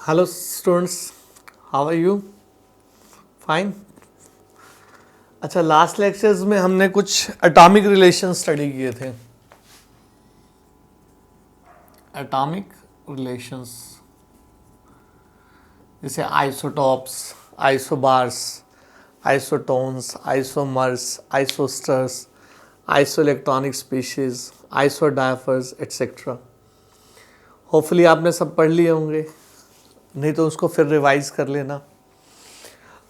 Hello students, how are you? Fine. अच्छा, last lectures में हमने कुछ एटॉमिक रिलेशन स्टडी किए थे। एटॉमिक रिलेशंस जैसे isotopes, isobars, isotones, isomers, isosters, isoelectronic species, isodiaphers etcetera. Hopefully आपने सब पढ़ लिए होंगे, नहीं तो उसको फिर रिवाइज कर लेना।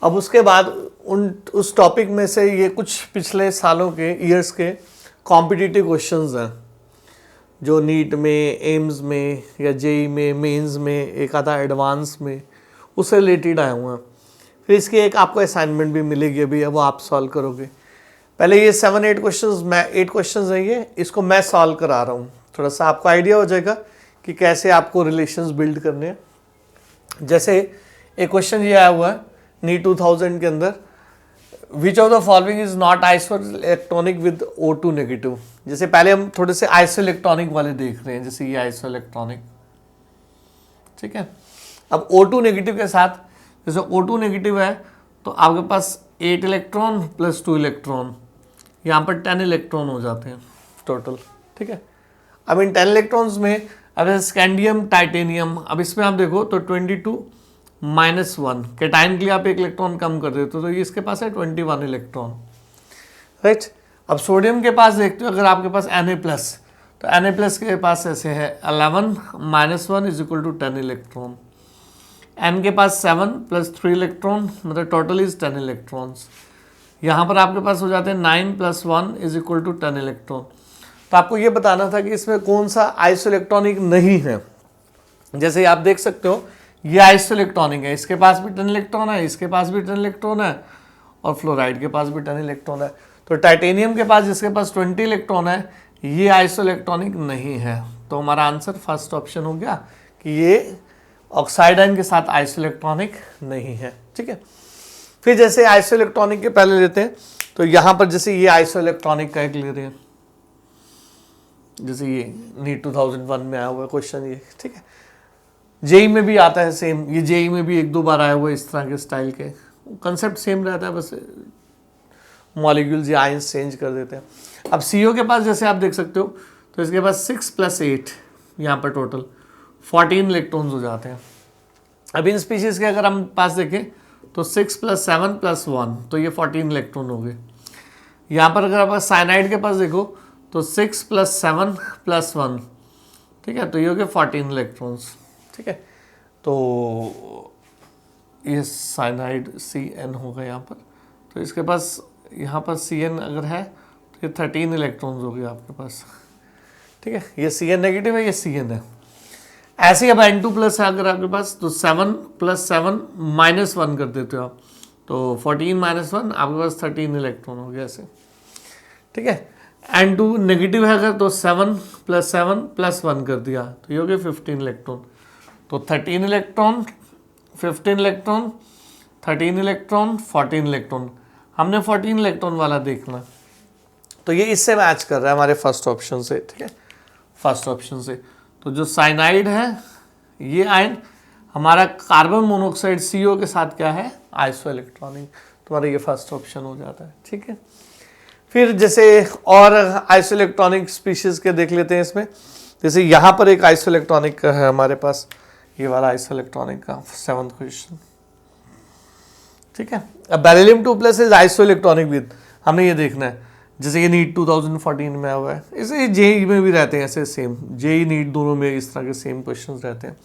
अब उसके बाद उस टॉपिक में से ये कुछ पिछले सालों के ईयर्स के कॉम्पिटिटिव क्वेश्चंस हैं जो नीट में, एम्स में या जेई में, मेंस में, एक आधा एडवांस में उससे रिलेटेड आए हुए हैं। फिर इसकी एक आपको असाइनमेंट भी मिलेगी अभी, अब वो आप सॉल्व करोगे। पहले ये 7-8 क्वेश्चंस, मैं 8 क्वेश्चंस है ये, इसको मैं सॉल्व करा रहा हूँ। थोड़ा सा आपको आइडिया हो जाएगा कि कैसे आपको रिलेशंस बिल्ड करने हैं। जैसे एक क्वेश्चन ये आया हुआ है नीट 2000 के अंदर, which of the following is not iso electronic with O2 negative. जैसे पहले हम थोड़े से आइसो इलेक्ट्रॉनिक वाले देख रहे हैं, जैसे ये आइसो इलेक्ट्रॉनिक, ठीक है। अब O2 नेगेटिव के साथ, जैसे O2 नेगेटिव है तो आपके पास 8 इलेक्ट्रॉन प्लस 2 इलेक्ट्रॉन, यहाँ पर 10 इलेक्ट्रॉन हो जाते हैं टोटल, ठीक है। अब इन 10 इलेक्ट्रॉन्स में अब स्कैंडियम, टाइटेनियम, अब इसमें आप देखो तो 22-1 कैटाइन के लिए आप एक इलेक्ट्रॉन कम कर देते हो तो ये इसके पास है 21 इलेक्ट्रॉन, राइट। अब सोडियम के पास देखते हो, अगर आपके पास Na+, तो Na+ के पास ऐसे है 11-1 is equal to 10 electron. N के पास 7 + 3 इलेक्ट्रॉन, मतलब टोटल इज 10 इलेक्ट्रॉन्स। यहाँ पर आपके पास हो जाते हैं 9 + 1 इज इक्वल टू 10 इलेक्ट्रॉन। तो आपको ये बताना था कि इसमें कौन सा आइसो इलेक्ट्रॉनिक नहीं है। जैसे आप देख सकते हो ये आइसो इलेक्ट्रॉनिक है, इसके पास भी 10 इलेक्ट्रॉन है, इसके पास भी 10 इलेक्ट्रॉन है, और फ्लोराइड के पास भी 10 इलेक्ट्रॉन है। तो टाइटेनियम के पास, जिसके पास 20 इलेक्ट्रॉन है, ये आइसो इलेक्ट्रॉनिक नहीं है। तो हमारा आंसर फर्स्ट ऑप्शन हो गया कि ये ऑक्साइड आयन के साथ आइसो इलेक्ट्रॉनिक नहीं है, ठीक है। फिर जैसे आइसो इलेक्ट्रॉनिक के पहले लेते हैं, तो यहाँ पर जैसे ये आइसो इलेक्ट्रॉनिक का एक ले रहे हैं, जैसे ये नीट 2001 में आया हुआ क्वेश्चन ये, ठीक है। जेई में भी आता है सेम, ये जेई में भी 1-2 बार आया हुआ है इस तरह के स्टाइल के। कंसेप्ट सेम रहता है, बस मॉलिक्यूल्स या आयंस चेंज कर देते हैं। अब CO के पास जैसे आप देख सकते हो, तो इसके पास 6 + 8 यहाँ पर टोटल 14 इलेक्ट्रॉन्स हो जाते हैं। अब इन स्पीशीज के अगर हम पास देखें तो 6 + 7 + 1, तो ये 14 इलेक्ट्रॉन हो गए। यहाँ पर अगर आप साइनाइड के पास देखो तो 6 + 7 + 1, ठीक है, तो ये हो गए 14 इलेक्ट्रॉन्स, ठीक है। तो ये साइनाइड CN होगा यहाँ पर, तो इसके पास यहाँ पर CN अगर है तो ये 13 इलेक्ट्रॉन्स हो गए आपके पास, ठीक है। ये CN नेगेटिव है, ये CN है। ऐसे ही अब N2+ है अगर आपके पास, तो 7 + 7 - 1 कर देते हो आप, तो 14 - 1 आपके पास 13 इलेक्ट्रॉन हो गया ऐसे, ठीक है। N2 नेगेटिव है अगर, तो 7 + 7 + 1 कर दिया, तो ये हो गया 15 इलेक्ट्रॉन। तो 13 इलेक्ट्रॉन, 15 इलेक्ट्रॉन, 13 इलेक्ट्रॉन, 14 इलेक्ट्रॉन। हमने 14 इलेक्ट्रॉन वाला देखना, तो ये इससे मैच कर रहा है हमारे फर्स्ट ऑप्शन से, ठीक है, फर्स्ट ऑप्शन से। तो जो साइनाइड है ये आयन हमारा कार्बन मोनोऑक्साइड CO के साथ क्या है, आइसो इलेक्ट्रॉनिक। तुम्हारा ये फर्स्ट ऑप्शन हो जाता है, ठीक है। फिर जैसे और आइसो इलेक्ट्रॉनिक स्पीशीज के देख लेते हैं इसमें। जैसे यहाँ पर एक आइसो इलेक्ट्रॉनिक का है हमारे पास, ये वाला आइसो इलेक्ट्रॉनिक का 7th क्वेश्चन, ठीक है। अब beryllium 2+ is iso electronic with, हमें ये देखना है। जैसे ये नीट 2014 में आया हुआ है, इसे जेई में भी रहते हैं ऐसे सेम, जेई नीट दोनों में इस तरह के सेम क्वेश्चंस रहते हैं।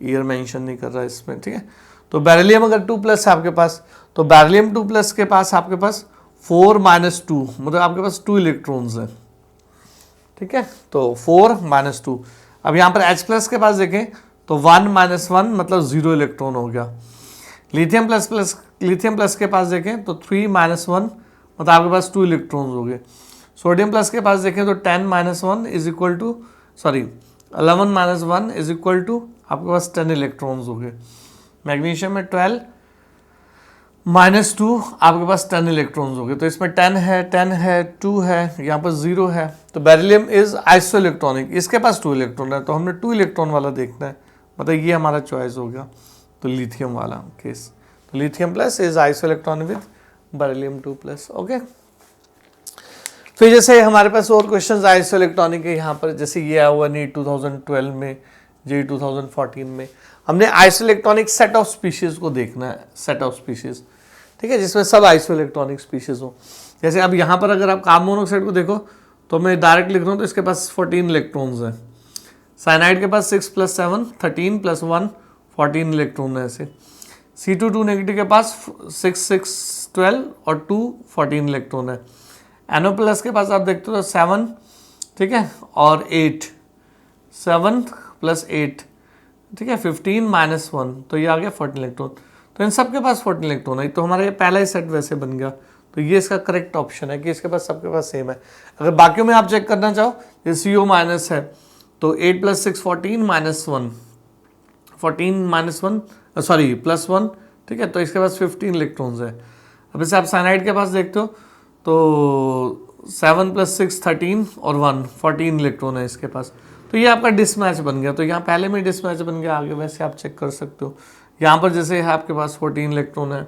ईयर मेंशन नहीं कर रहा है इसमें, ठीक है। तो बेरिलियम अगर 2+ है आपके पास, तो बेरिलियम 2+ के पास आपके पास 4 - 2, मतलब आपके पास 2 इलेक्ट्रॉन्स हैं, ठीक है। तो 4 - 2। अब यहाँ पर H+ के पास देखें तो 1 - 1 मतलब 0 इलेक्ट्रॉन हो गया। लिथियम प्लस के पास देखें तो 3 - 1 मतलब आपके पास 2 इलेक्ट्रॉन्स हो गए। सोडियम प्लस के पास देखें तो 10 - 1 is equal to 11 - 1 is equal to आपके पास 10 इलेक्ट्रॉन्स हो गए। मैग्नीशियम में 12 - 2 आपके पास 10 इलेक्ट्रॉन्स हो गए। तो इसमें 10 है, 2 है, यहाँ पर 0 है। तो बेरिलियम इज आइसो इलेक्ट्रॉनिक, इसके पास 2 इलेक्ट्रॉन है, तो हमने 2 इलेक्ट्रॉन वाला देखना है। मतलब ये हमारा चॉइस हो गया, तो लिथियम वाला केस। तो lithium plus is isoelectronic with beryllium 2+। Okay, फिर जैसे हमारे पास और क्वेश्चंस आइसोइलेक्ट्रॉनिक के यहाँ पर, जैसे ये आया हुआ नीट 2012 में, जे 2014 में, हमने आइसोइलेक्ट्रॉनिक सेट ऑफ स्पीशीज को देखना है, सेट ऑफ स्पीशीज, ठीक है, जिसमें सब आइसोइलेक्ट्रॉनिक स्पीशीज हो। जैसे अब यहाँ पर अगर आप कार्बन मोनोऑक्साइड को देखो तो मैं डायरेक्ट लिख रहा हूँ, तो इसके पास 14 इलेक्ट्रॉन्स हैं। साइनाइड के पास 6 + 7 13 + 1 14 इलेक्ट्रॉन है ऐसे। C2 नेगेटिव के पास 6 6 12 और 2 14 इलेक्ट्रॉन है। NO+ के पास आप देखते हो 7, ठीक है, और 8, 7 + 8, ठीक है, 15 - 1, तो ये आ गया 14 इलेक्ट्रॉन। तो इन सब के पास 14 इलेक्ट्रॉन है, तो हमारा ये पहला ही सेट वैसे बन गया। तो ये इसका करेक्ट ऑप्शन है कि इसके पास सबके पास सेम है। अगर बाकियों में आप चेक करना चाहो, ये CO- है, तो 8 + 6 14 - 1 14 - 1 सॉरी +1, ठीक है, तो इसके पास 15 इलेक्ट्रॉन्स है। अब जैसे आप साइनाइड के पास देखते हो तो 7 + 6 13 और 1 14 इलेक्ट्रॉन है इसके पास। तो ये आपका डिसमैच बन गया, तो यहाँ पहले में डिसमैच बन गया, आगे वैसे आप चेक कर सकते हो। यहाँ पर जैसे है आपके पास 14 इलेक्ट्रॉन है,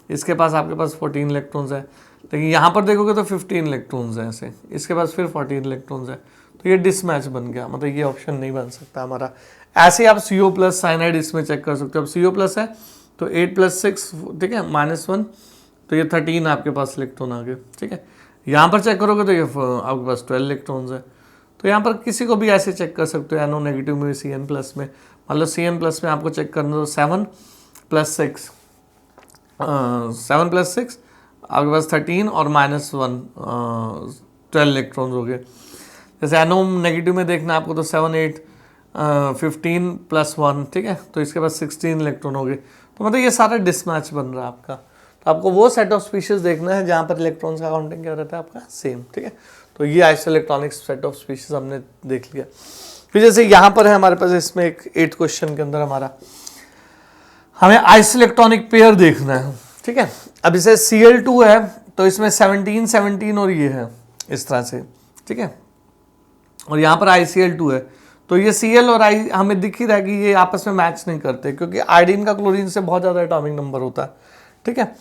इसके पास आपके पास 14 इलेक्ट्रॉन्स है, लेकिन यहाँ पर देखोगे तो 15 इलेक्ट्रॉन्स है ऐसे, इसके पास फिर 14 इलेक्ट्रॉन्स है, तो ये डिसमैच बन गया, मतलब ये ऑप्शन नहीं बन सकता हमारा। ऐसे ही आप CO+ साइनाइड इसमें चेक कर सकते हो। अब CO+ है तो 8 + 6, ठीक है, -1, तो ये 13 आपके पास इलेक्ट्रॉन आ गए, ठीक है। यहाँ पर चेक करोगे तो ये आपके पास 12 इलेक्ट्रॉन्स है। तो यहाँ पर किसी को भी ऐसे चेक कर सकते हो, NO नेगेटिव में, CN+ में, मतलब CN+ में आपको चेक करना तो 7 + 6 7 + 6 आपके पास 13 और -1 12 इलेक्ट्रॉन्स हो गए। जैसे NO नेगेटिव में देखना आपको तो 7 8 15 + 1, ठीक है, तो इसके पास 16 इलेक्ट्रॉन हो गए। तो मतलब ये सारा डिसमैच बन रहा है आपका। तो आपको वो सेट ऑफ स्पीशीज देखना है जहाँ पर इलेक्ट्रॉन्स का काउंटिंग क्या रहता है आपका सेम, ठीक है। तो ये आइसोइलेक्ट्रॉनिक सेट ऑफ स्पीशीज हमने देख लिया। फिर जैसे यहाँ पर है हमारे पास, इसमें एक 8th क्वेश्चन के अंदर हमारा हमें आइसोइलेक्ट्रॉनिक पेयर देखना है, ठीक है। अब इसे Cl2 है तो इसमें 17 17 और ये है इस तरह से, ठीक है, और यहाँ पर ICl2 है, तो ये Cl और I हमें दिख ही रहा है कि ये आपस में मैच नहीं करते, क्योंकि आयोडीन का क्लोरीन से बहुत ज़्यादा एटॉमिक नंबर होता है, ठीक है।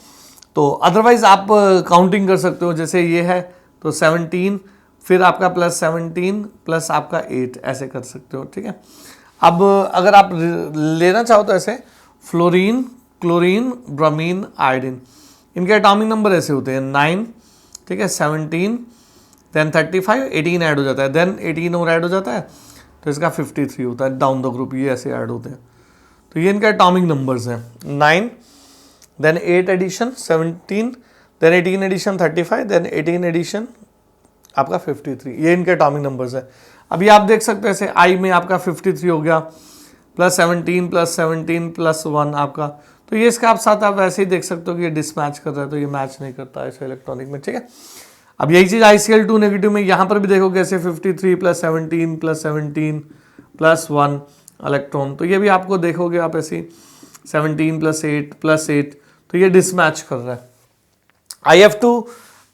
तो अदरवाइज आप काउंटिंग कर सकते हो, जैसे ये है तो 17, फिर आपका +17 प्लस आपका 8, ऐसे कर सकते हो, ठीक है। अब अगर आप लेना चाहो तो ऐसे फ्लोरीन, क्लोरीन, ब्रोमीन, आयोडीन, इनके एटॉमिक नंबर ऐसे होते हैं 9, ठीक है, 17, देन 35, 18 ऐड हो जाता है, देन 18 और ऐड हो जाता है, तो इसका 53 होता है डाउन द ग्रुप, ये ऐसे ऐड होते हैं। तो ये इनके एटॉमिक नंबर्स हैं 9, then 8 addition 17, then 18 addition 35, then 18 addition आपका 53, ये इनके एटॉमिक नंबर्स है। अभी आप देख सकते हैं ऐसे आई में आपका 53 हो गया, +17 +17 +1 आपका, तो ये इसका आप साथ आप वैसे ही देख सकते हो कि ये डिसमैच कर रहा है, तो ये मैच नहीं करता है इलेक्ट्रॉनिक में, ठीक है। अब यही चीज़ ICl2 नेगेटिव में यहाँ पर भी देखोगे ऐसे 53 +17 +17 +1 इलेक्ट्रॉन, तो ये भी आपको देखोगे आप ऐसे 17 +8 +8, तो ये डिसमैच कर रहा है। IF2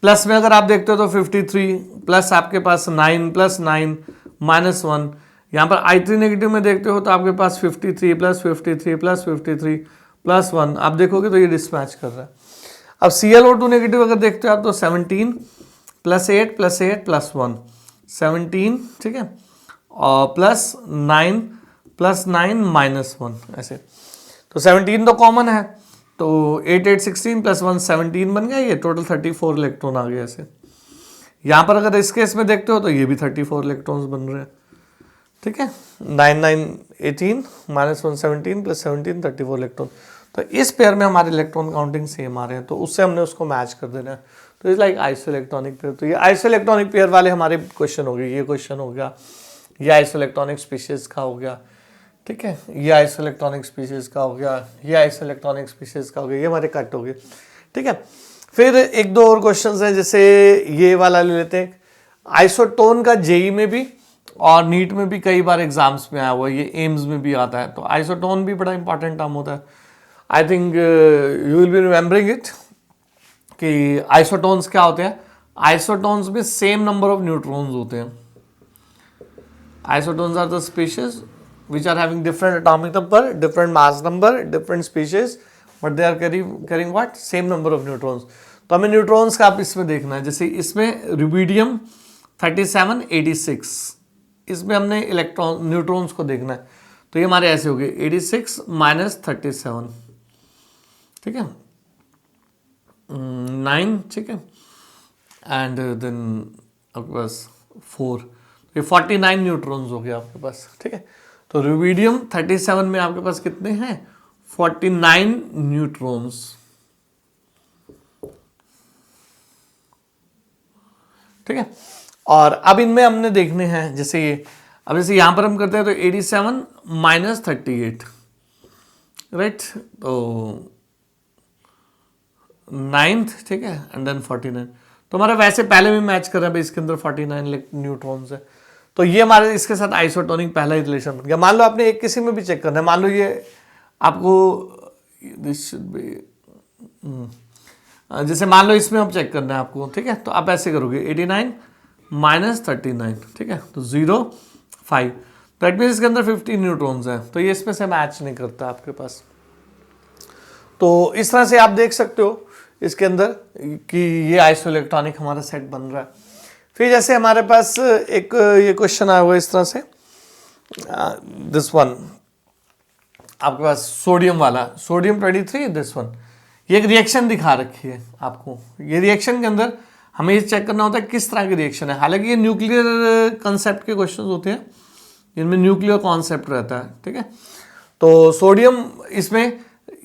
प्लस में अगर आप देखते हो तो 53 प्लस आपके पास 9 + 9 -1, यहाँ पर I3 नेगेटिव में देखते हो तो आपके पास 53 + 53 + 53 +1, आप देखोगे तो ये डिसमैच कर रहा है। अब ClO2 नेगेटिव अगर देखते हो आप तो 17 +8 +8 +1 17, ठीक है, और +9 +9 -1 ऐसे, तो 17 तो कॉमन है, तो 8 8 16 +1 17 बन गया, ये टोटल 34 इलेक्ट्रॉन आ गए ऐसे। यहाँ पर अगर इस केस में देखते हो तो ये भी 34 इलेक्ट्रॉन्स बन रहे हैं, ठीक है, 9 9 18 -1 17 + 17 34 इलेक्ट्रॉन। तो इस पेयर में हमारे इलेक्ट्रॉन काउंटिंग सेम आ रहे हैं, तो उससे हमने उसको मैच कर देना है, तो इट्स लाइक आइसोइलेक्ट्रॉनिक पेयर। तो ये आइसोइलेक्ट्रॉनिक पेयर वाले हमारे क्वेश्चन हो गए, ये क्वेश्चन हो गया, ये आइसोइलेक्ट्रॉनिक स्पीशीज का हो गया, ठीक है, ये आइसोइलेक्ट्रॉनिक स्पीशीज का हो गया, ये आइसोइलेक्ट्रॉनिक स्पीशीज का हो गया, ये हमारे कट हो गए, ठीक है। फिर एक दो और क्वेश्चंस हैं, जैसे ये वाला ले लेते हैं, आइसोटोन का जेई में भी और नीट में भी कई बार एग्जाम्स में आया हुआ है, ये एम्स में भी आता है, तो आइसोटोन भी बड़ा इंपॉर्टेंट टर्म होता है। I think you will be remembering it कि आइसोटोन्स क्या होते हैं। आइसोटोन्स में सेम नंबर ऑफ न्यूट्रॉन्स होते हैं। Isotones are the species which are having different atomic number, different mass number, different species, but they are carrying what? Same number of neutrons. तो हमें neutrons का आप इसमें देखना है, जैसे इसमें रुबिडियम 3786, इसमें हमने इलेक्ट्रॉन न्यूट्रॉन्स को देखना है, तो ये हमारे ऐसे हो गए 86 माइनस 37, ठीक है, 9, ठीक है, एंड देन आपके पास 4, ये 49 न्यूट्रॉन्स हो गए आपके पास, ठीक है। तो रुबिडियम 37 में आपके पास कितने हैं? 49 न्यूट्रॉन्स, ठीक है। और अब इनमें हमने देखने हैं, जैसे ये, अब जैसे यहां पर हम करते हैं तो 87 माइनस 38, राइट, तो 9th, ठीक है, एंड देन 49, तो हमारा वैसे पहले भी मैच कर रहा है भाई, इसके अंदर 49 न्यूट्रॉन्स है, तो ये हमारे इसके साथ आइसोटोनिक पहला ही रिलेशन बन गया। मान लो आपने एक किसी में भी चेक करना है, मान लो ये आपको दिस शुड बी, जैसे मान लो इसमें अब चेक करना है आपको, ठीक है, तो आप ऐसे करोगे 89 माइनस 39, ठीक है, तो 0 5, तो एट मीन इसके अंदर 50 न्यूट्रॉन्स हैं, तो ये इसमें से मैच नहीं करता आपके पास। तो इस तरह से आप देख सकते हो इसके अंदर कि ये आइसोइलेक्ट्रॉनिक हमारा सेट बन रहा है। फिर जैसे हमारे पास एक ये क्वेश्चन आया हुआ इस तरह से, दिस वन आपके पास सोडियम वाला, सोडियम 23, दिस वन, ये एक रिएक्शन दिखा रखी है आपको। ये रिएक्शन के अंदर हमें ये चेक करना होता है किस तरह की रिएक्शन है। हालांकि ये न्यूक्लियर कंसेप्ट के क्वेश्चन होते हैं, इनमें न्यूक्लियर कॉन्सेप्ट रहता है, ठीक है। तो सोडियम, इसमें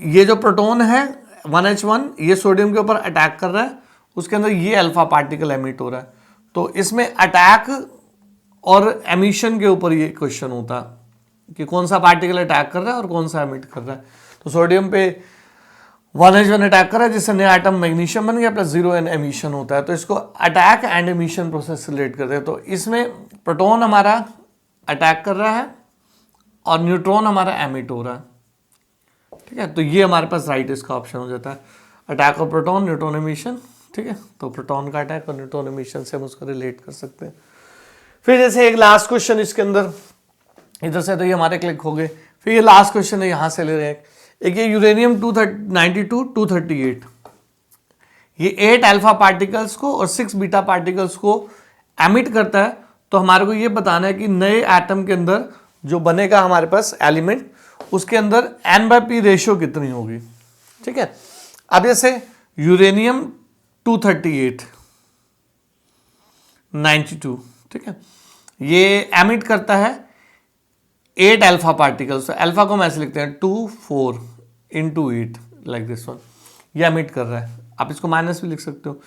ये जो प्रोटॉन है 1H1, ये सोडियम के ऊपर अटैक कर रहा है, उसके अंदर ये अल्फा पार्टिकल एमिट हो रहा है, तो इसमें अटैक और एमिशन के ऊपर ये क्वेश्चन होता है कि कौन सा पार्टिकल अटैक कर रहा है और कौन सा एमिट कर रहा है। तो सोडियम पे 1H1 अटैक कर रहा है, जिससे नया एटम मैग्नीशियम बन गया, प्लस 0 एन एमिशन होता है, तो इसको अटैक एंड एमिशन प्रोसेस से रिलेट करते हैं। तो इसमें प्रोटॉन हमारा अटैक कर रहा है और न्यूट्रॉन हमारा एमिट हो रहा है, ठीक है। तो ये हमारे पास राइट इसका ऑप्शन हो जाता है, attack of proton, neutron emission, ठीक है। तो प्रोटॉन का अटैक और न्यूट्रॉन एमिशन से हम उसको रिलेट कर सकते हैं। फिर जैसे एक लास्ट क्वेश्चन इसके अंदर, इधर से तो ये हमारे क्लिक हो गए, फिर ये लास्ट क्वेश्चन है, यहाँ से ले रहे हैं एक ये यूरेनियम 292 238, ये 8 अल्फा पार्टिकल्स को और 6 बीटा पार्टिकल्स को एमिट करता है। तो हमारे को ये बताना है कि नए एटम के अंदर जो बनेगा हमारे पास एलिमेंट, उसके अंदर n/p रेशियो कितनी होगी, ठीक है। अब जैसे यूरेनियम 238 92, ठीक है, ये एमिट करता है 8 अल्फा पार्टिकल्स, अल्फा को हम ऐसे लिखते हैं 2 4 into 8 लाइक दिस वन, ये एमिट कर रहा है, आप इसको माइनस भी लिख सकते हो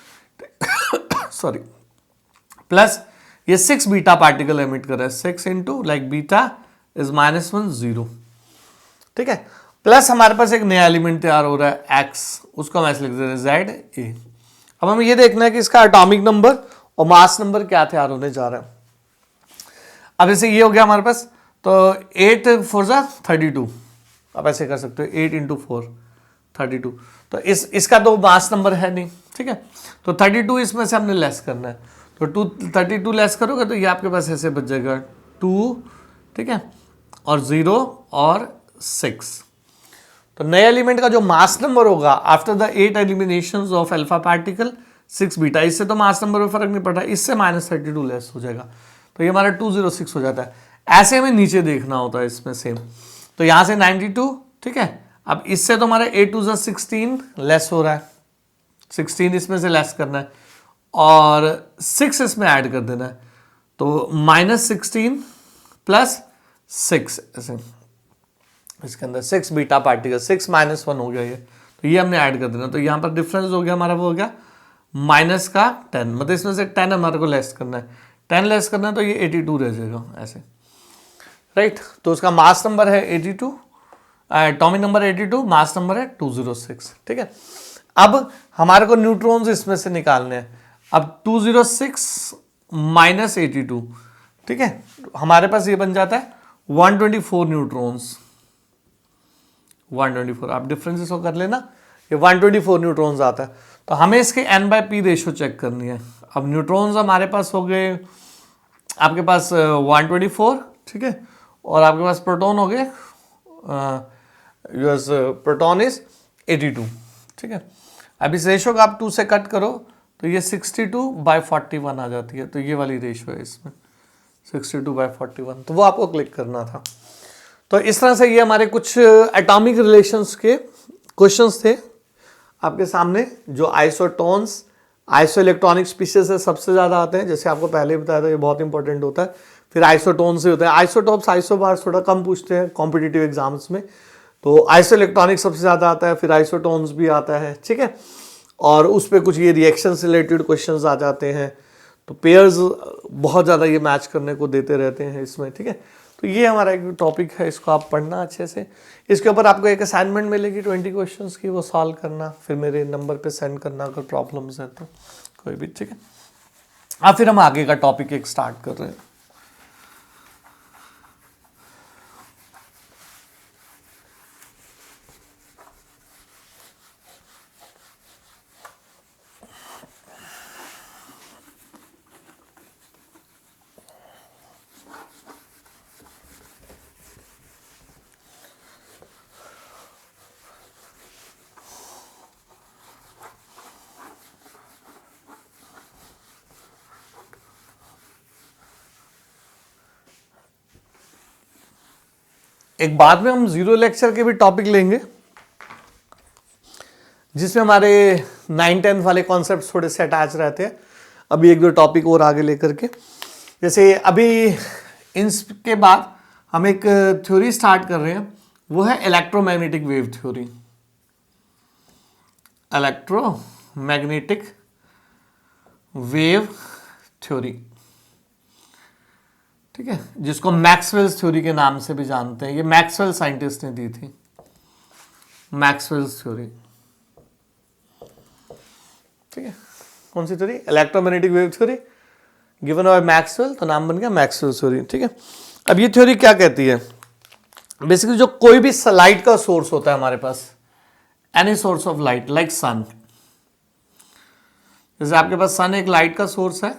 सॉरी, प्लस ये 6 बीटा पार्टिकल एमिट कर रहा है, 6 इंटू लाइक बीटा इज -1 0, ठीक है, प्लस हमारे पास एक नया एलिमेंट तैयार हो रहा है x, उसको हम ऐसे लिख देते हैं ZA। अब हमें ये देखना है कि इसका एटॉमिक नंबर और मास नंबर क्या तैयार होने जा रहा है। अब जैसे ये हो गया हमारे पास, तो 8 4 32, आप ऐसे कर सकते हो 8 इंटू 4 32, तो इसका तो मास नंबर है नहीं, ठीक है, तो 32 इसमें से हमने लेस करना है, तो 32 लेस करोगे तो ये आपके पास ऐसे बच जाएगा 2, ठीक है, और 0 और 6। तो नए एलिमेंट का जो मास नंबर होगा after the 8 eliminations of alpha particle 6 beta, इससे तो मास नंबर में फर्क नहीं पड़ रहा, इससे -32 लेस हो जाएगा, तो ये हमारा 206 हो जाता है। ऐसे हमें नीचे देखना होता है इसमें सेम, तो यहाँ से 92, ठीक है, अब इससे तो हमारा 8 2 16 लेस हो रहा है, 16 इसमें से लेस करना है और 6 इसमें ऐड कर देना है, तो -16 प्लस 6, ऐसे इसके अंदर 6 बीटा पार्टिकल, 6 -1 हो गया ये, तो ये हमने ऐड कर देना, तो यहाँ पर डिफरेंस हो गया हमारा, वो हो गया माइनस का 10, मतलब इसमें से 10 हमारे को लेस करना है, 10 लेस करना है, तो ये 82 रह जाएगा ऐसे, राइट। तो उसका मास नंबर है 82, एटॉमिक नंबर 82, मास नंबर है 206, ठीक है। अब हमारे को न्यूट्रॉन्स इसमें से निकालने हैं, अब 206 माइनस 82, ठीक है, हमारे पास ये बन जाता है 124 न्यूट्रॉन्स, 124, आप डिफरेंसेस को कर लेना, ये 124 न्यूट्रॉन्स आता है। तो हमें इसके n/p रेशियो चेक करनी है। अब न्यूट्रॉन्स हमारे पास हो गए आपके पास 124, ठीक है, और आपके पास प्रोटॉन हो गए, यूएस प्रोटॉन इज 82, ठीक है। अब इस रेशो को आप 2 से कट करो तो ये 62/41 आ जाती है, तो ये वाली रेशो है इसमें 62/41, तो वो आपको क्लिक करना था। तो इस तरह से ये हमारे कुछ एटॉमिक रिलेशंस के क्वेश्चंस थे आपके सामने, जो आइसोटोन्स, आइसो इलेक्ट्रॉनिक स्पीशीज से सबसे ज़्यादा आते हैं, जैसे आपको पहले बताया था, ये बहुत इंपॉर्टेंट होता है। फिर आइसोटोन से होता है, आइसोटॉप्स, आइसोबार्स थोड़ा कम पूछते हैं कॉम्पिटिटिव एग्जाम्स में, तो आइसो इलेक्ट्रॉनिक सबसे ज़्यादा आता है, फिर आइसोटोन्स भी आता है, ठीक है। और उस पर कुछ ये रिएक्शन से रिलेटेड क्वेश्चंस आ जाते हैं, तो पेयर्स बहुत ज़्यादा ये मैच करने को देते रहते हैं इसमें, ठीक है। तो ये हमारा एक टॉपिक है, इसको आप पढ़ना अच्छे से। इसके ऊपर आपको एक असाइनमेंट मिलेगी 20 क्वेश्चंस की, वो सॉल्व करना, फिर मेरे नंबर पे सेंड करना अगर प्रॉब्लम्स है तो कोई भी, ठीक है। फिर हम आगे का टॉपिक एक स्टार्ट कर रहे हैं। एक बाद में हम जीरो लेक्चर के भी टॉपिक लेंगे, जिसमें हमारे 9-10 वाले कॉन्सेप्ट थोड़े से अटैच रहते हैं। अभी 1-2 टॉपिक और आगे लेकर के, जैसे अभी इनके बाद हम एक थ्योरी स्टार्ट कर रहे हैं, वो है electromagnetic wave theory. Electromagnetic wave theory, ठीक है, जिसको मैक्सवेल्स थ्योरी के नाम से भी जानते हैं। ये मैक्सवेल साइंटिस्ट ने दी थी, मैक्सवेल्स थ्योरी, ठीक है। कौन सी theory? Electromagnetic wave theory, given by Maxwell, तो नाम बन गया मैक्सवेल थ्योरी, ठीक है। अब ये थ्योरी क्या कहती है? बेसिकली जो कोई भी लाइट का सोर्स होता है हमारे पास, any source of light like sun, जैसे आपके पास सन एक लाइट का सोर्स है,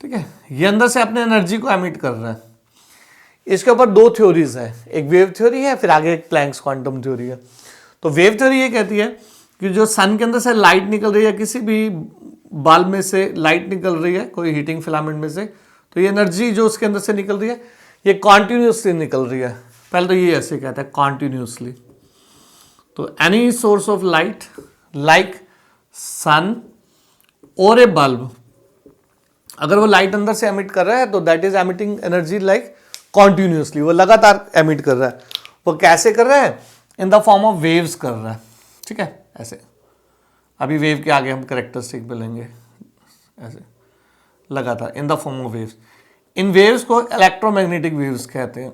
ठीक है, ये अंदर से अपने एनर्जी को एमिट कर रहा है। इसके ऊपर 2 थ्योरीज है, एक वेव थ्योरी है, फिर आगे एक प्लैंक्स क्वांटम थ्योरी है। तो वेव थ्योरी ये कहती है कि जो सन के अंदर से लाइट निकल रही है, किसी भी बल्ब में से लाइट निकल रही है, कोई हीटिंग फिलामेंट में से, तो ये एनर्जी जो उसके अंदर से निकल रही है, ये कॉन्टिन्यूसली निकल रही है। पहले तो ये ऐसे कहता है कॉन्टिन्यूसली। तो any source of light like sun और ए बल्ब, अगर वो लाइट अंदर से एमिट कर रहा है तो that is emitting energy like continuously, वो लगातार एमिट कर रहा है। वो कैसे कर रहा है? In the form of waves कर रहा है, ठीक है, ऐसे। अभी वेव के आगे हम कैरेक्टरिस्टिक बोलेंगे, ऐसे लगातार in the form of waves. इन वेव्स को इलेक्ट्रोमैग्नेटिक वेव्स कहते हैं,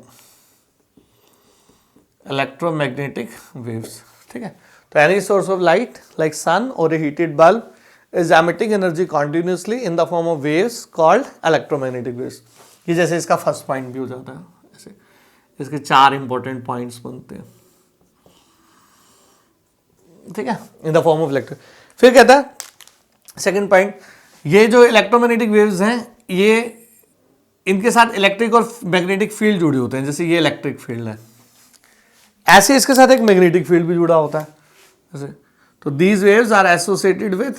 इलेक्ट्रोमैग्नेटिक वेव्स, ठीक है। तो any source of light like sun और a heated bulb is emitting energy continuously in the form of waves called electromagnetic waves। ये जैसे इसका फर्स्ट पॉइंट भी हो जाता है, ऐसे इसके 4 इंपॉर्टेंट पॉइंट्स बनते हैं, ठीक है, in the form of electro. फिर कहता है सेकंड पॉइंट, ये जो इलेक्ट्रोमैग्नेटिक वेव्स हैं, ये इनके साथ इलेक्ट्रिक और मैग्नेटिक फील्ड जुड़े होते हैं। जैसे ये इलेक्ट्रिक फील्ड है, ऐसे इसके साथ एक मैग्नेटिक फील्ड भी जुड़ा होता है, ऐसे। तो these waves are associated with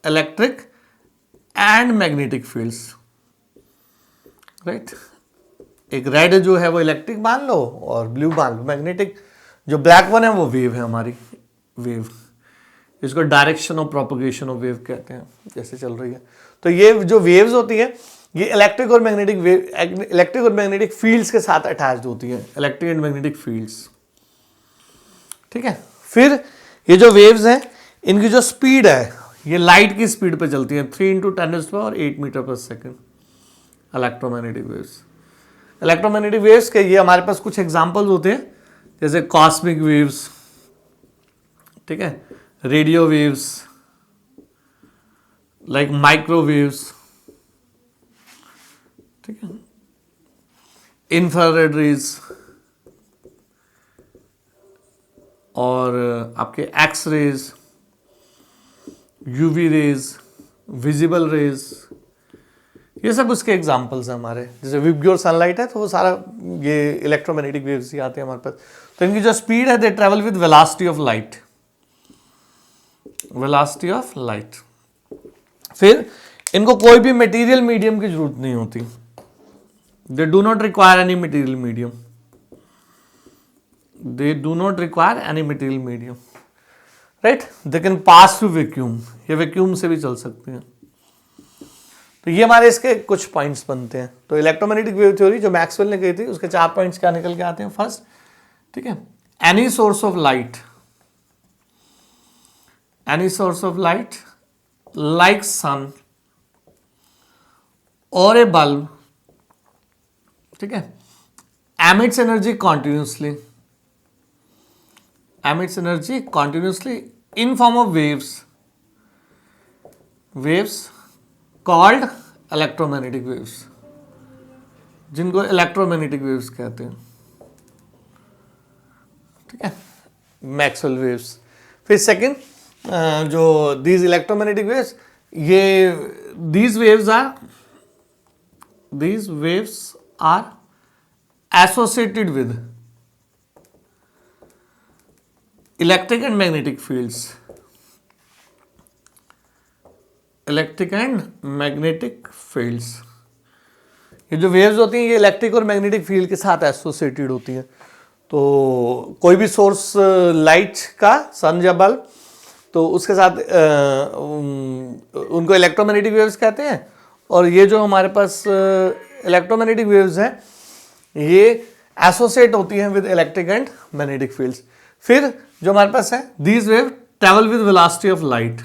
electric and magnetic fields, right. एक रेड जो है वो इलेक्ट्रिक मान लो और ब्लू मान लो मैग्नेटिक, जो ब्लैक वन है वो वेव है हमारी, वेव। इसको direction of propagation of wave कहते हैं, जैसे चल रही है। तो ये जो वेव्स होती है, ये इलेक्ट्रिक और मैग्नेटिक वेव, इलेक्ट्रिक और मैग्नेटिक फील्ड्स के साथ अटैच्ड होती है, इलेक्ट्रिक एंड मैग्नेटिक फील्ड्स, ठीक है। फिर ये जो वेव्स हैं, इनकी जो स्पीड है, ये लाइट की स्पीड पे चलती है, 3 × 10⁸ metre per second, electromagnetic waves. Electromagnetic waves के ये हमारे पास कुछ एग्जांपल्स होते हैं, जैसे कॉस्मिक वेव्स, ठीक है, रेडियो वेव्स, लाइक माइक्रोवेव्स, ठीक है, इंफ्रारेड रेज, और आपके X rays, UV rays, visible rays, ये सब उसके एग्जांपल्स हैं हमारे। जैसे विबग्योर सनलाइट है तो वो सारा ये इलेक्ट्रोमैग्नेटिक वेव्स ही आते हैं हमारे पास। तो इनकी जो स्पीड है, they travel with velocity of light, velocity of light. फिर इनको कोई भी मटेरियल मीडियम की जरूरत नहीं होती, दे do not require any material medium, they do not require any material medium, right. They can pass through vacuum, ये वैक्यूम से भी चल सकते हैं। तो ये हमारे इसके कुछ पॉइंट्स बनते हैं। तो इलेक्ट्रोमैग्नेटिक वेव थ्योरी जो मैक्सवेल ने कही थी, उसके 4 पॉइंट्स क्या निकल के आते हैं। फर्स्ट, ठीक है, any source of light, any source of light like sun और ए बल्ब, ठीक है, emits energy continuously, emits energy continuously in form of waves, waves called electromagnetic waves, जिनको इलेक्ट्रोमैग्नेटिक वेव्स कहते हैं, ठीक है, मैक्सवेल वेव्स। फिर सेकंड, जो दीज इलेक्ट्रोमैग्नेटिक वेव्स, ये these waves are associated with electric and magnetic fields, electric and magnetic fields। ये जो वेव्स होती हैं ये इलेक्ट्रिक और मैग्नेटिक फील्ड के साथ एसोसिएटेड होती हैं। तो कोई भी सोर्स लाइट का, सन या बल्ब, तो उसके साथ उनको इलेक्ट्रोमैग्नेटिक वेव्स कहते हैं। और ये जो हमारे पास इलेक्ट्रोमैग्नेटिक वेव्स हैं ये एसोसिएट होती हैं with electric and magnetic fields. फिर जो हमारे पास है, these wave travel with velocity of light,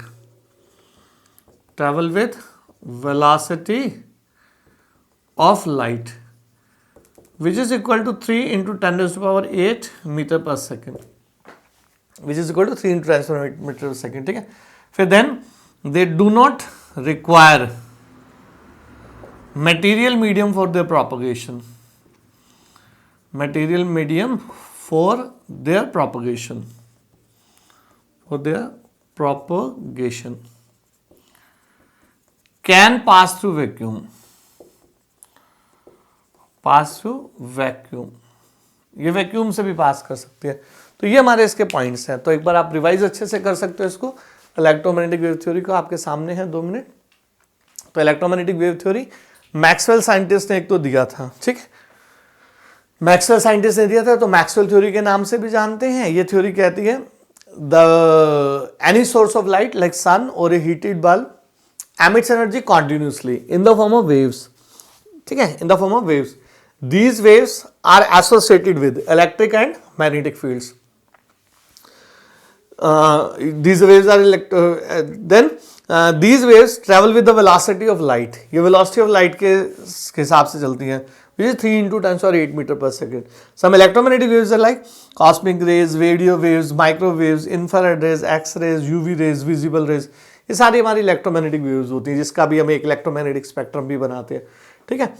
travel with velocity of light which is equal to 3 into 10⁸ metre per second, which is equal to 3 into 10⁸ metre per second, ठीक है। फिर then they do not require material medium for their propagation, material medium for their propagation, for their propagation can pass through vacuum, pass through vacuum, ये vacuum से भी पास कर सकती है। तो ये हमारे इसके पॉइंट्स हैं। तो एक बार आप रिवाइज अच्छे से कर सकते हो इसको। इलेक्ट्रोमैग्नेटिक वेव थ्योरी को आपके सामने है 2 मिनट। तो electromagnetic wave theory Maxwell scientist ने एक तो दिया था, ठीक है, मैक्सवेल साइंटिस्ट ने दिया था, तो मैक्सवेल थ्योरी के नाम से भी जानते हैं। ये थ्योरी कहती है the any source of light like sun और a heated bulb emits energy continuously in the form of waves, ठीक है, in the form of waves. These waves are associated with electric and magnetic fields. These waves are then these waves travel with the velocity of light, ये velocity of light के हिसाब से चलती हैं, which is 3 into 10⁸ meter per second. Some electromagnetic waves are like cosmic rays, radio waves, microwaves, infrared rays, X-rays, UV rays, visible rays, ये सारी हमारी electromagnetic waves होती हैं, जिसका भी हम एक इलेक्ट्रोमैग्नेटिक स्पेक्ट्रम भी बनाते हैं, ठीक है।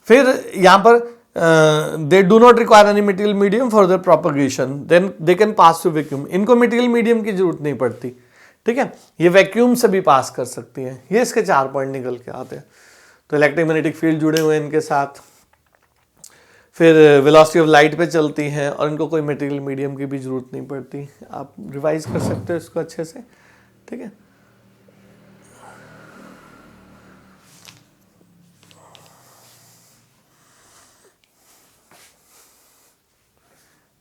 फिर यहाँ पर they do not require any material medium for their propagation, then they can pass through vacuum, इनको material medium की जरूरत नहीं पड़ती, ठीक है, ये वैक्यूम से भी पास कर सकती हैं। ये इसके 4 पॉइंट निकल के आते हैं। तो इलेक्ट्रिक मैग्नेटिक फील्ड जुड़े हुए हैं इनके साथ, फिर वेलोसिटी ऑफ लाइट पे चलती हैं और इनको कोई मटेरियल मीडियम की भी जरूरत नहीं पड़ती। आप रिवाइज कर सकते हो इसको अच्छे से, ठीक है।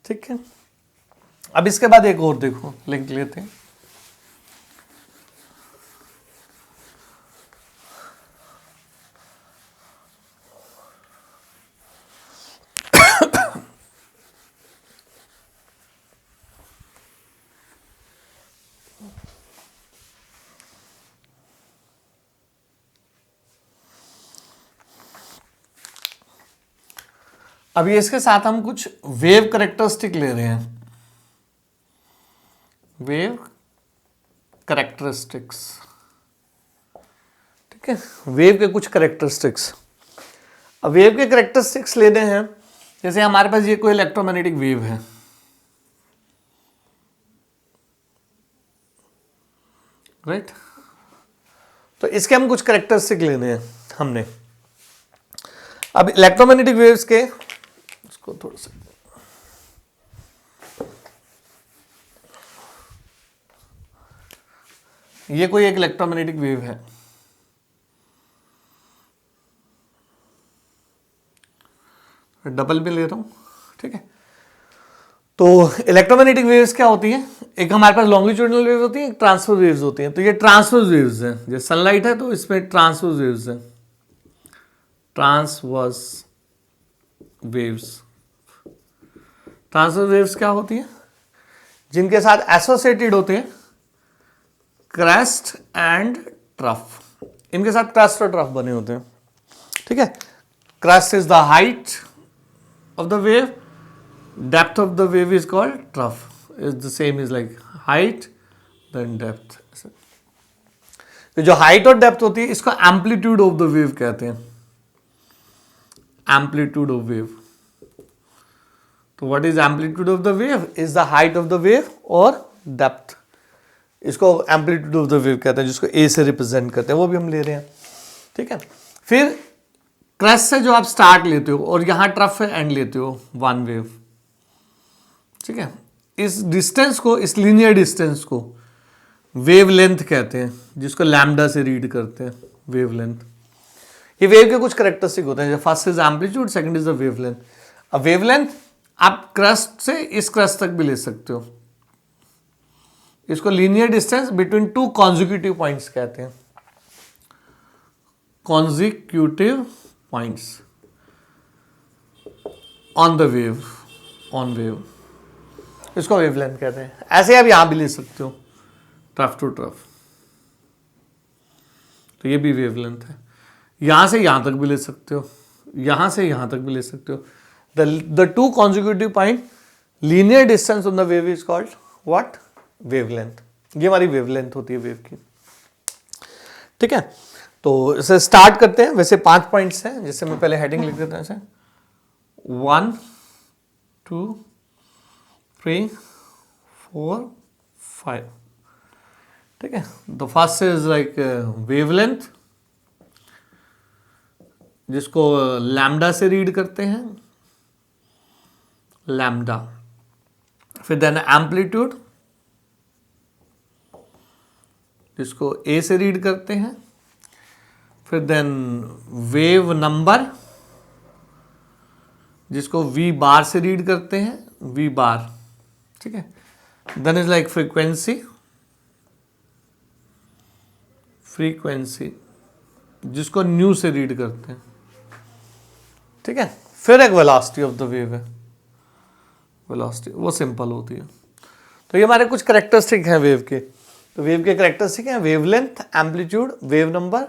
ठीक है, अब इसके बाद एक और देखो, लिख लेते हैं। अभी इसके साथ हम कुछ वेव करेक्टरिस्टिक ले रहे हैं, वेव करेक्टरिस्टिक्स, ठीक है, वेव के कुछ करेक्टरिस्टिक्स। अब वेव के करेक्टरिस्टिक्स लेने हैं, जैसे हमारे पास ये कोई इलेक्ट्रोमैग्नेटिक वेव है, राइट, तो इसके हम कुछ करेक्टरिस्टिक लेने हैं हमने। अब इलेक्ट्रोमैग्नेटिक वेव्स के इसको थोड़ा सा, ये कोई एक इलेक्ट्रोमैग्नेटिक वेव है, डबल भी ले रहा हूं, ठीक है। तो इलेक्ट्रोमैग्नेटिक वेव्स क्या होती हैं, एक हमारे पास लॉन्गिट्यूडिनल वेव्स होती हैं, एक ट्रांसवर्स वेव्स होती हैं। तो ये ट्रांसवर्स वेव्स हैं, जैसे सनलाइट है तो इसमें ट्रांसवर्स वेव्स हैं, ट्रांसवर्स वेव्स। ट्रांसवर्स वेव्स क्या होती हैं, जिनके साथ एसोसिएटेड होते हैं क्रेस्ट एंड ट्रफ, इनके साथ क्रेस्ट और ट्रफ बने होते हैं, ठीक है। Crest is the height of the wave, depth of the wave is called trough, is the same is like height then depth। तो जो हाइट और डेप्थ होती है इसको एम्पलीट्यूड ऑफ द वेव कहते हैं, एम्पलीट्यूड ऑफ वेव। तो what is amplitude of the wave, is the height of the wave और डेप्थ, इसको एम्पलीट्यूड ऑफ द वेव कहते हैं, जिसको ए से रिप्रेजेंट करते हैं, वो भी हम ले रहे हैं, ठीक है। फिर क्रेस्ट से जो आप स्टार्ट लेते हो और यहां ट्रफ से एंड लेते हो, वन वेव, ठीक है। इस डिस्टेंस को, इस लीनियर डिस्टेंस को वेव लेंथ कहते हैं, जिसको लैम्डा से रीड करते हैं, वेव लेंथ। ये वेव के कुछ करेक्टरिस्टिक होते हैं, first is amplitude, second is the wave length. अब वेव लेंथ आप क्रेस्ट से इस क्रेस्ट तक भी ले सकते हो, इसको linear distance between two consecutive points कहते हैं, consecutive points on the wave, on wave, इसको वेवलेंथ कहते हैं। ऐसे आप यहां भी ले सकते हो, ट्रफ टू ट्रफ, तो ये भी वेवलेंथ है। यहां से यहां तक भी ले सकते हो, यहां से यहां तक भी ले सकते हो। The two consecutive point linear distance on the wave is called what, wavelength. ये हमारी वेवलेंथ होती है वेव की, ठीक है। तो इसे स्टार्ट करते हैं। वैसे 5 पॉइंट्स हैं, जैसे मैं पहले हेडिंग लिख देता हूं, ऐसे 1 2 3 4 5, ठीक है। The first is like wavelength, जिसको लैम्डा से रीड करते हैं, लैम्डा। फिर देन एम्पलीट्यूड, जिसको ए से रीड करते हैं। फिर देन वेव नंबर, जिसको वी बार से रीड करते हैं, वी बार, ठीक है। Then is like frequency, frequency जिसको न्यू से रीड करते हैं, ठीक है। फिर एक वेलोसिटी ऑफ द वेव है, वेलोसिटी वो सिंपल होती है। तो ये हमारे कुछ करेक्टरिस्टिक हैं वेव के। तो वेव के करेक्टरिस्टिक हैं wavelength, amplitude, wave number,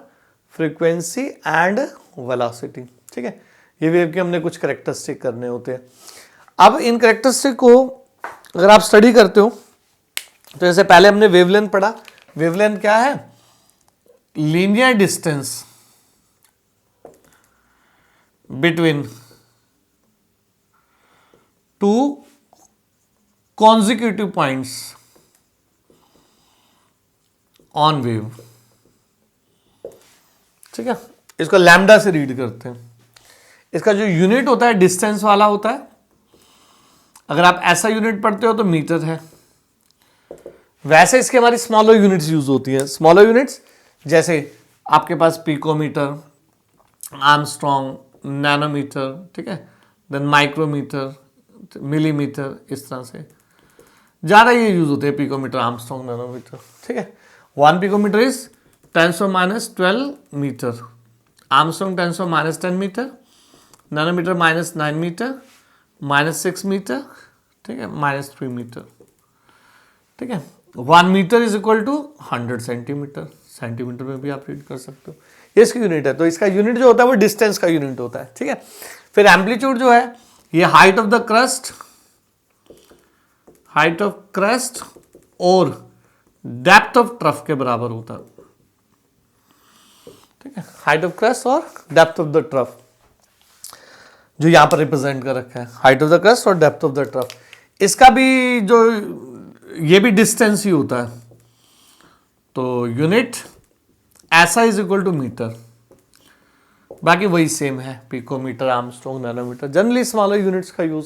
frequency and velocity, ठीक है। ये वेव के हमने कुछ करेक्टरिस्टिक करने होते हैं। अब इन करेक्टरिस्टिक को अगर आप स्टडी करते हो, तो जैसे पहले हमने वेवलेंथ पढ़ा, वेवलेंथ क्या है, linear distance between two consecutive points on wave, ठीक है। इसको लैम्डा से रीड करते हैं। इसका जो यूनिट होता है डिस्टेंस वाला होता है। अगर आप ऐसा यूनिट पढ़ते हो तो मीटर है। वैसे इसके हमारी स्मॉलर यूनिट्स यूज होती हैं। स्मॉलर यूनिट्स जैसे आपके पास पिकोमीटर, आर्मस्ट्रॉन्ग, नैनोमीटर, ठीक है, देन माइक्रोमीटर, मिलीमीटर, इस तरह से ज़्यादा ये यूज होते हैं, पिकोमीटर, आर्मस्ट्रॉन्ग, नैनोमीटर, ठीक है। 1 picometre is 10⁻12 metre, Armstrong 10⁻10 metre, nanometre -9 metre, -6 metre, ठीक है, -3 मीटर, ठीक है। 1 metre is equal to 100 centimetre, centimetre में भी आप रीड कर सकते हो। ये इसकी यूनिट है। तो इसका यूनिट जो होता है वो डिस्टेंस का यूनिट होता है, ठीक है। फिर एम्पलीट्यूड जो है ये height of the crust, height of crust और डेप्थ ऑफ ट्रफ के बराबर होता है, ठीक है। हाइट ऑफ क्रस्ट और डेप्थ ऑफ द ट्रफ जो यहां पर रिप्रेजेंट कर रखा है, हाइट ऑफ द क्रस्ट और डेप्थ ऑफ द ट्रफ। इसका भी जो ये भी डिस्टेंस ही होता है। तो यूनिट ऐसा इज इक्वल टू मीटर, बाकी वही सेम है, पिकोमीटर, आर्मस्ट्रॉन्ग, नैनोमीटर, जनरली इस वाले यूनिट्स का यूज